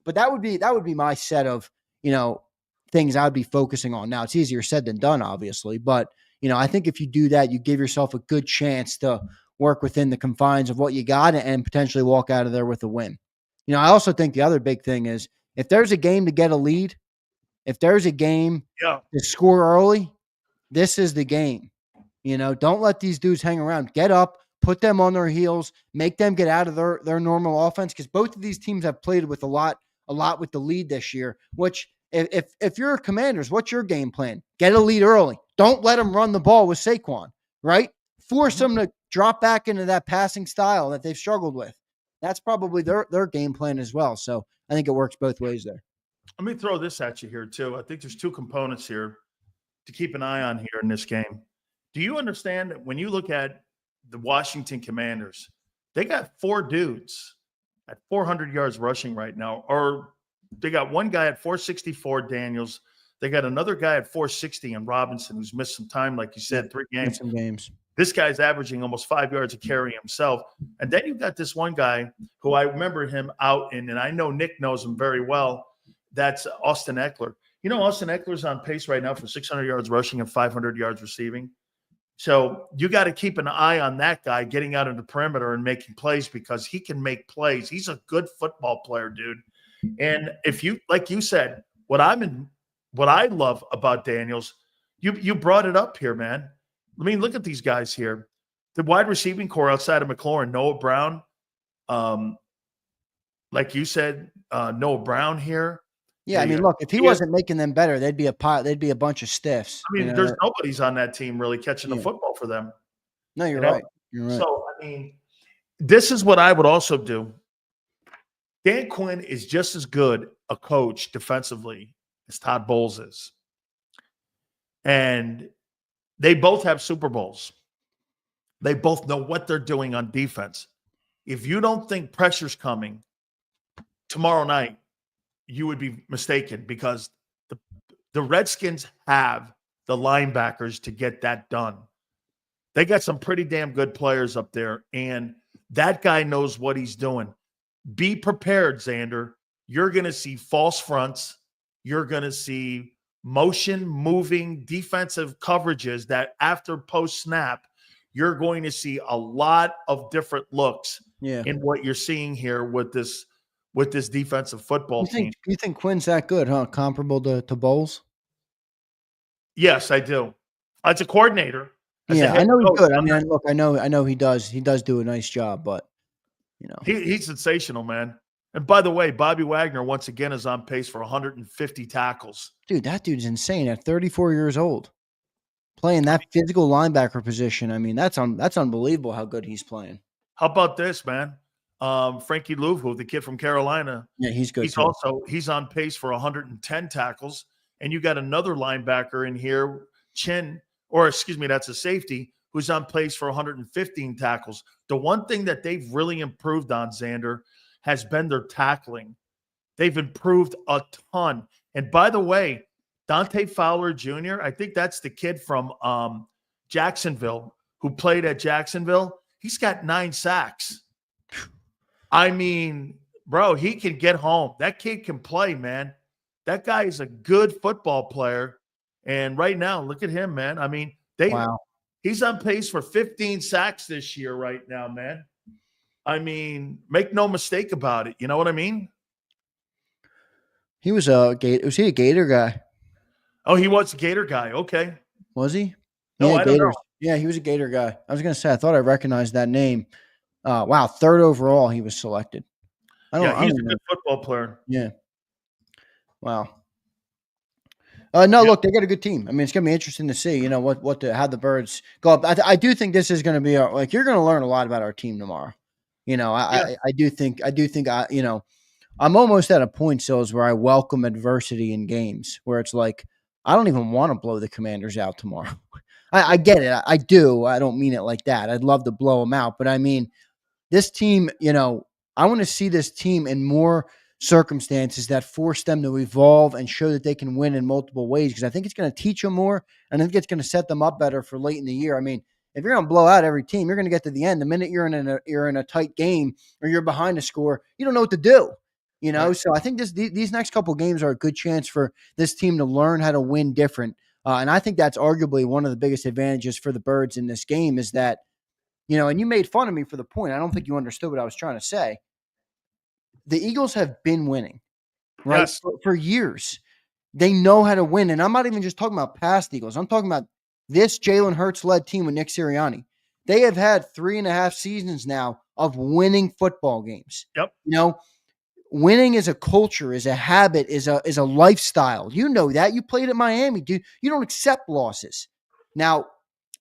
But that would be my set of, you know, things I would be focusing on. Now it's easier said than done, obviously, but you know, I think if you do that, you give yourself a good chance to work within the confines of what you got and potentially walk out of there with a win. You know, I also think the other big thing is if there's a game to get a lead, if there's a game to score early, this is the game. You know, don't let these dudes hang around. Get up, put them on their heels, make them get out of their normal offense, because both of these teams have played with a lot with the lead this year, which if you're Commanders, what's your game plan? Get a lead early. Don't let them run the ball with Saquon, right? Force them to drop back into that passing style that they've struggled with. That's probably their game plan as well. So I think it works both ways there. Let me throw this at you here too. I think there's two components here to keep an eye on here in this game. Do you understand that when you look at the Washington Commanders, they got 4 dudes at 400 yards rushing right now, or they got one guy at 464, Daniels. They got another guy at 460 in Robinson, who's missed some time, like you said, 3 games. Some games. This guy's averaging almost 5 yards a carry himself. And then you've got this one guy who I remember him out in, and I know Nick knows him very well. That's Austin Eckler. You know, Austin Eckler's on pace right now for 600 yards rushing and 500 yards receiving. So you got to keep an eye on that guy getting out of the perimeter and making plays, because he can make plays. He's a good football player, dude. And if you, like you said, what I love about Daniels, you brought it up here, man. I mean, look at these guys here. The wide receiving core outside of McLaurin, Noah Brown, like you said, Noah Brown here. Yeah, I mean, look, if he wasn't making them better, they'd be a bunch of stiffs. I mean, there's nobody's on that team really catching the football for them. No, you're right. You're right. So, I mean, this is what I would also do. Dan Quinn is just as good a coach defensively as Todd Bowles is. And they both have Super Bowls. They both know what they're doing on defense. If you don't think pressure's coming tomorrow night, you would be mistaken, because the Redskins have the linebackers to get that done. They got some pretty damn good players up there, and that guy knows what he's doing. Be prepared, Zander. You're going to see false fronts. You're going to see motion moving defensive coverages that after post snap, you're going to see a lot of different looks in what you're seeing here with this defensive football team. You think Quinn's that good, huh? Comparable to Bowles? Yes, I do. As a coordinator. Yeah, I know he's good. I mean, look, I know he does. He does do a nice job, but he's sensational, man. And by the way, Bobby Wagner once again is on pace for 150 tackles. Dude, that dude's insane at 34 years old, playing that physical linebacker position. I mean, that's unbelievable how good he's playing. How about this, man? Frankie Louvu, the kid from Carolina. Yeah, he's good. He's on pace for 110 tackles. And you got another linebacker in here, that's a safety, who's on pace for 115 tackles. The one thing that they've really improved on, Zander, has been their tackling. They've improved a ton. And by the way, Dante Fowler Jr., I think that's the kid from Jacksonville who played at Jacksonville. He's got 9 sacks. I mean, bro, he can get home. That kid can play, man. That guy is a good football player. And right now, look at him, man. I mean, he's on pace for 15 sacks this year right now, man. I mean, make no mistake about it. You know what I mean? He was a Gator. Was he a Gator guy? Oh, he was a Gator guy. Okay. Was he? No, I don't know. Yeah, he was a Gator guy. I was going to say, I thought I recognized that name. Wow, 3rd overall he was selected. He's a good football player. Yeah. Wow. Look, they got a good team. I mean, it's going to be interesting to see, how the Birds go up. I do think this is going to be you're going to learn a lot about our team tomorrow. I do think I'm almost at a point, Sills, where I welcome adversity in games where it's like, I don't even want to blow the Commanders out tomorrow. I get it. I do. I don't mean it like that. I'd love to blow them out. But I mean, this team, I want to see this team in more circumstances that force them to evolve and show that they can win in multiple ways, because I think it's going to teach them more, and I think it's going to set them up better for late in the year. I mean, if you're going to blow out every team, you're going to get to the end. The minute you're in a tight game or you're behind a score, you don't know what to do. Right. So I think these next couple games are a good chance for this team to learn how to win different. And I think that's arguably one of the biggest advantages for the Birds in this game is that, and you made fun of me for the point. I don't think you understood what I was trying to say. The Eagles have been winning, right? Yes. For years. They know how to win. And I'm not even just talking about past Eagles. I'm talking about this Jalen Hurts-led team with Nick Sirianni. They have had 3.5 seasons now of winning football games. Yep. Winning is a culture, is a habit, is a lifestyle. You know that. You played at Miami, dude. You don't accept losses. Now,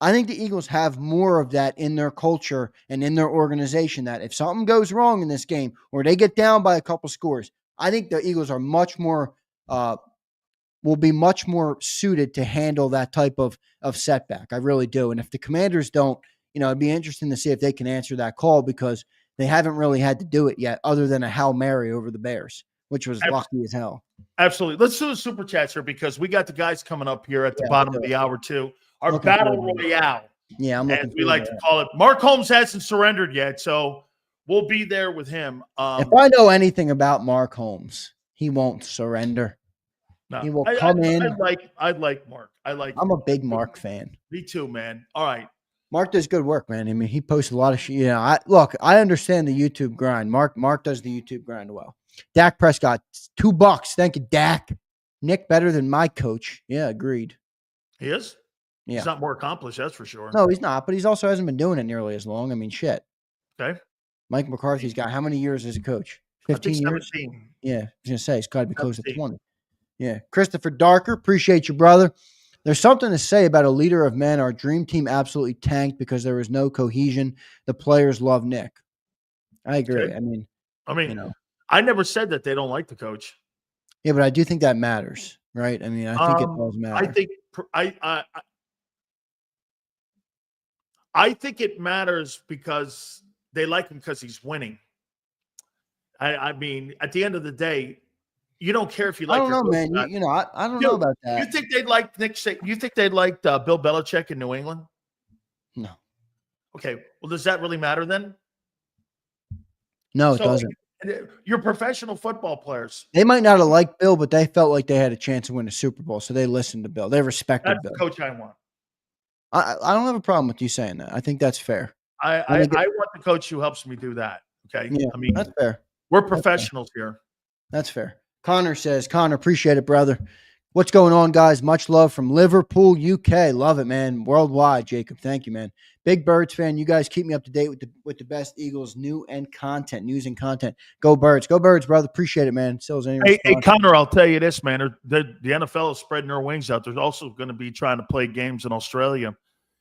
I think the Eagles have more of that in their culture and in their organization, that if something goes wrong in this game or they get down by a couple scores, I think the Eagles are much more will be much more suited to handle that type of setback. I really do. And if the Commanders don't, it'd be interesting to see if they can answer that call, because they haven't really had to do it yet, other than a Hail Mary over the Bears, which was lucky as hell. Absolutely. Let's do the super chats here, because we got the guys coming up here at the bottom of the hour too. Our battle royale. Yeah, I'm as we like to call it. Mark Holmes hasn't surrendered yet, so we'll be there with him. If I know anything about Mark Holmes, he won't surrender. No, he will come in. I like Mark. I'm a big Mark fan. Me too, man. All right. Mark does good work, man. I mean, he posts a lot of shit. I understand the YouTube grind. Mark does the YouTube grind well. Dak Prescott, $2. Thank you, Dak. Nick better than my coach. Yeah, agreed. He is? Yeah. He's not more accomplished, that's for sure. No, he's not, but he's also hasn't been doing it nearly as long. I mean, shit. Okay. Mike McCarthy's got how many years as a coach? 15 years? 17. Yeah, I was going to say, he's got to be close to 20. Yeah. Christopher Darker, appreciate you, brother. There's something to say about a leader of men. Our dream team absolutely tanked because there was no cohesion. The players love Nick. I agree. Okay. I mean, I mean, you know, I never said that they don't like the coach. yeah, but I do think that matters, right? I mean, I think it does I matter. think I think it matters because they like him because he's winning. I mean, at the end of the day, you don't care if you I like don't your know, coach man. or not. I don't know Dude, about you that. think they'd like You think they'd like Bill Belichick in New England? No, Okay, well, does that really matter then? no, it So doesn't. you're professional football players. They might not have liked Bill, but they felt like they had a chance to win a Super Bowl, so they listened to Bill. They That's respected the Bill. coach I want. I don't have a problem with you saying that. I think that's fair. I want the coach who helps me do that. Okay, Yeah, I mean, that's fair. we're That's fair. professionals here. That's fair. Connor says, Connor, appreciate it, brother. What's going on, guys? Much love from Liverpool, UK. Love it, man. Worldwide, Jacob. Thank you, man. Big Birds fan. You guys keep me up to date with the best Eagles news and content. Go Birds. Go Birds, brother. Appreciate it, man. Still any Hey, response. Connor, I'll tell you this, man. The NFL is spreading their wings out. They're also going to be trying to play games in Australia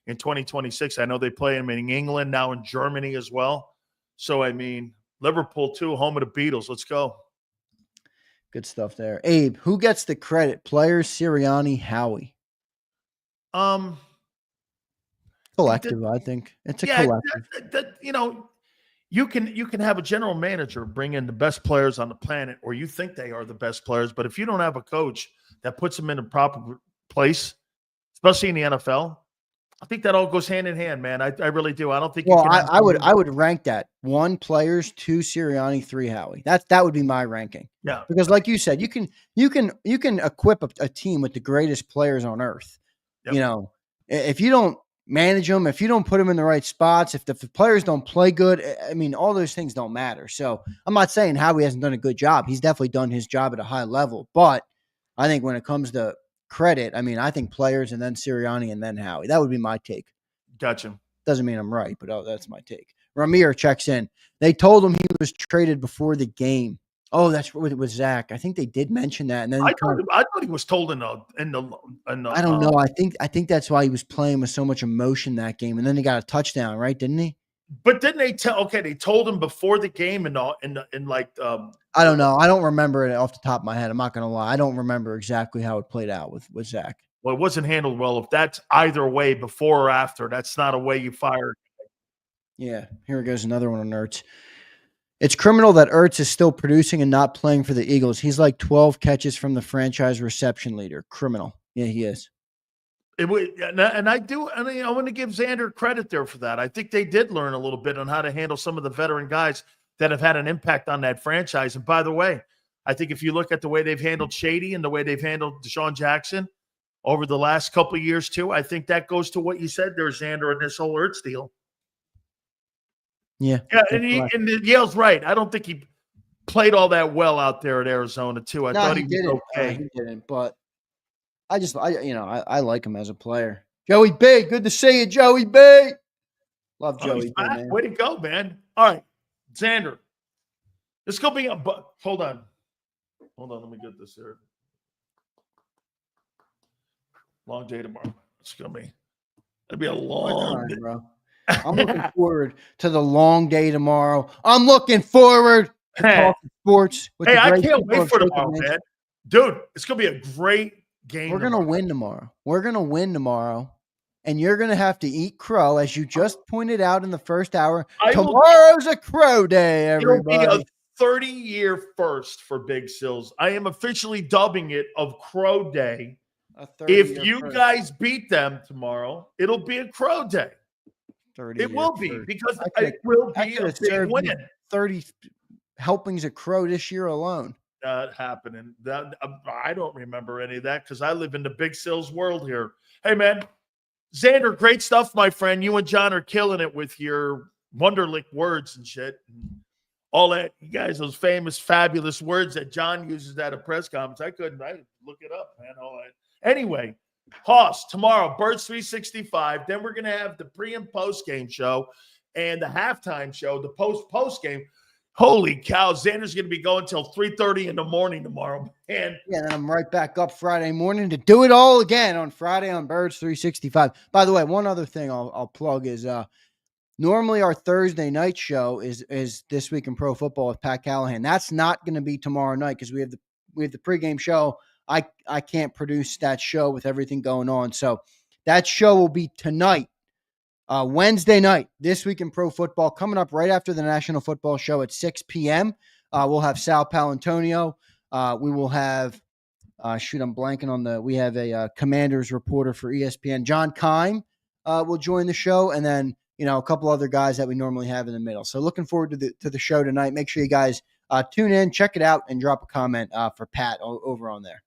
in 2026. I know they play them in England, now in Germany as well. So, I mean, Liverpool, too, home of the Beatles. Let's go. Good stuff there. Abe, who gets the credit? Players, Sirianni, Howie. Collective, I think. It's a collective. You can have a general manager bring in the best players on the planet, or you think they are the best players, but if you don't have a coach that puts them in a proper place, especially in the NFL, I think that all goes hand in hand, man. I really do. I don't think. Well, I would rank that 1 players, 2 Sirianni, 3 Howie. That would be my ranking. Yeah, because like you said, you can equip a team with the greatest players on earth. Yep. You know, if you don't manage them, if you don't put them in the right spots, if the players don't play good, I mean, all those things don't matter. So I'm not saying Howie hasn't done a good job. He's definitely done his job at a high level. But I think when it comes to credit, I mean, I think players and then Sirianni and then Howie. That would be my take. Gotcha. Doesn't mean I'm right, but that's my take. Ramir checks in. They told him he was traded before the game. Oh, that's with Zach. I think they did mention that, and then I thought he was told in the. I don't know. I think that's why he was playing with so much emotion that game, and then he got a touchdown, right? Didn't he? But didn't they tell? Okay, they told him before the game and all, I don't know. I don't remember it off the top of my head. I'm not gonna lie. I don't remember exactly how it played out with Zach. Well, it wasn't handled well. If that's either way, before or after, that's not a way you fire. Yeah, here goes another one on Ertz. It's criminal that Ertz is still producing and not playing for the Eagles. He's like 12 catches from the franchise reception leader. Criminal. Yeah, he is. I want to give Zander credit there for that. I think they did learn a little bit on how to handle some of the veteran guys that have had an impact on that franchise. And by the way, I think if you look at the way they've handled Shady and the way they've handled Deshaun Jackson over the last couple of years too, I think that goes to what you said there, Zander, in this whole Ertz deal. Yeah. And Yale's right. I don't think he played all that well out there at Arizona too. I thought he was okay. He didn't, but I like him as a player. Joey B, good to see you, Joey B. Love Joey B, man. Way to go, man. All right, Zander. This going to be a hold on. Let me get this here. Long day tomorrow. It's going to be. It'll be a long day, bro. I'm looking forward to the long day tomorrow. I'm looking forward to talking sports. Hey, I can't wait for tomorrow, man. Dude, it's going to be a great game. We're going to win tomorrow. And you're going to have to eat crow, as you just pointed out in the first hour. Tomorrow's a crow day, everybody. It'll be a 30-year first for Big Sills. I am officially dubbing it of Crow Day. If you guys beat them tomorrow, it'll be a Crow Day. It will be, because it will be a big win. 30 helpings of crow this year alone. That happening. I don't remember any of that because I live in the Big Sills world here. Hey, man. Zander, great stuff, my friend. You and John are killing it with your Wonderlic words and shit. And all that. You guys, those famous, fabulous words that John uses at a press conference. I look it up, man. All that. Anyway. Hoss, tomorrow, Birds 365. Then we're going to have the pre and post game show and the halftime show, the post game. Holy cow. Xander's going to be going till 3:30 in the morning tomorrow. Man. Yeah, then I'm right back up Friday morning to do it all again on Friday on Birds 365. By the way, one other thing I'll plug is normally our Thursday night show is This Week in Pro Football with Pat Callahan. That's not going to be tomorrow night because we have the pregame show. I can't produce that show with everything going on. So that show will be tonight, Wednesday night, This Week in Pro Football, coming up right after the National Football Show at 6 p.m. We'll have Sal Palantonio. We will have, I'm blanking on we have a Commanders reporter for ESPN, John Keim, will join the show. And then, a couple other guys that we normally have in the middle. So looking forward to the show tonight. Make sure you guys tune in, check it out, and drop a comment for Pat over on there.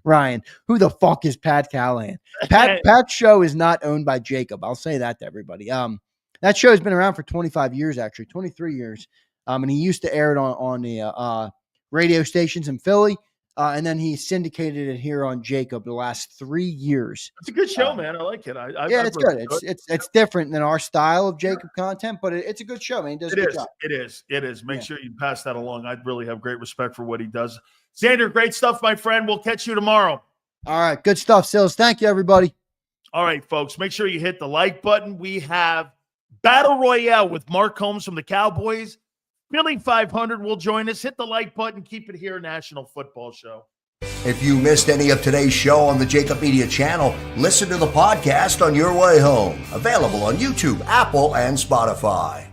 Ryan, who the fuck is Pat Callahan? Pat's show is not owned by JAKIB. I'll say that to everybody. That show has been around for 25 years, actually, 23 years. And he used to air it on the radio stations in Philly. And then he syndicated it here on JAKIB the last 3 years. It's a good show, man. I like it. It's good. It's different than our style of JAKIB content, but it's a good show, man. He does a good job. It is. Make sure you pass that along. I really have great respect for what he does. Zander, great stuff, my friend. We'll catch you tomorrow. All right. Good stuff, Sills. Thank you, everybody. All right, folks. Make sure you hit the like button. We have Battle Royale with Mark Holmes from the Cowboys. Philly 500 will join us. Hit the like button. Keep it here, National Football Show. If you missed any of today's show on the JAKIB Media channel, listen to the podcast on your way home. Available on YouTube, Apple, and Spotify.